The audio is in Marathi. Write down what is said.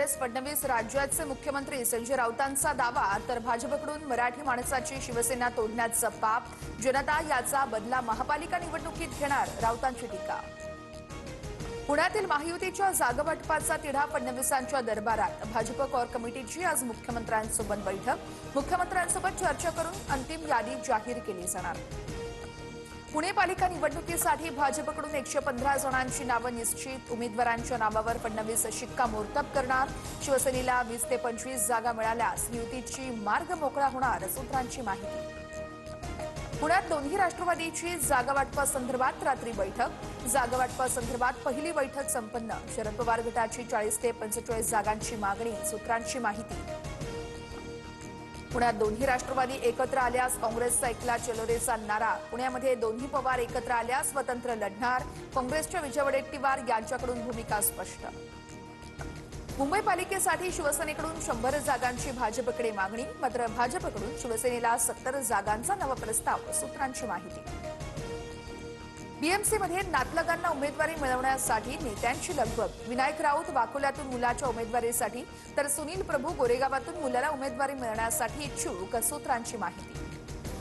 काँग्रेस फडणवीस राज्याचे मुख्यमंत्री संजय राऊतांचा दावा तर भाजपकडून मराठी माणसाची शिवसेना तोडण्याचा पाप जनता याचा बदला महापालिका निवडणुकीत घेणार राऊतांची टीका। पुण्यातील महायुतीच्या जागावाटपाचा तिढा फडणवीसांच्या दरबारात भाजप कोर कमिटीची आज मुख्यमंत्र्यांसोबत बैठक। मुख्यमंत्र्यांसोबत चर्चा करून अंतिम यादी जाहीर केली जाणार। पुणे पालिका निवडणुकीसाठी भाजपकडून 115 जणांची नावं निश्चित। उमेदवारांच्या नावावर फडणवीस शिक्कामोर्तब करणार। शिवसेनेला 20 ते 25 जागा मिळाल्यास युतीची मार्ग मोकळा होणार, सूत्रांची माहिती। पुण्यात दोन्ही राष्ट्रवादीची जागावाटपासंदर्भात रात्री बैठक। जागावाटपासंदर्भात पहिली बैठक संपन्न। शरद पवार गटाची 40 ते 45 जागांची मागणी, सूत्रांची माहिती। पुण्यात दोन्ही राष्ट्रवादी एकत्र आल्यास काँग्रेसचा एकला चलोरेचा नारा। पुण्यामध्ये दोन्ही पवार एकत्र आल्यास स्वतंत्र लढणार। काँग्रेसच्या विजय वडेट्टीवार यांच्याकडून भूमिका स्पष्ट। मुंबई पालिकेसाठी शिवसेनेकडून 100 जागांची भाजपकडे मागणी, मात्र भाजपकडून शिवसेनेला 70 जागांचा नवा प्रस्ताव, सूत्रांची माहिती। बीएमसीमध्ये नातलगांना उमेदवारी मिळवण्यासाठी नेत्यांची लगबग। विनायक राऊत वाकोल्यातून मुलाच्या उमेदवारीसाठी तर सुनील प्रभू गोरेगावातून मुलाला उमेदवारी मिळण्यासाठी इच्छुक, सूत्रांची माहिती।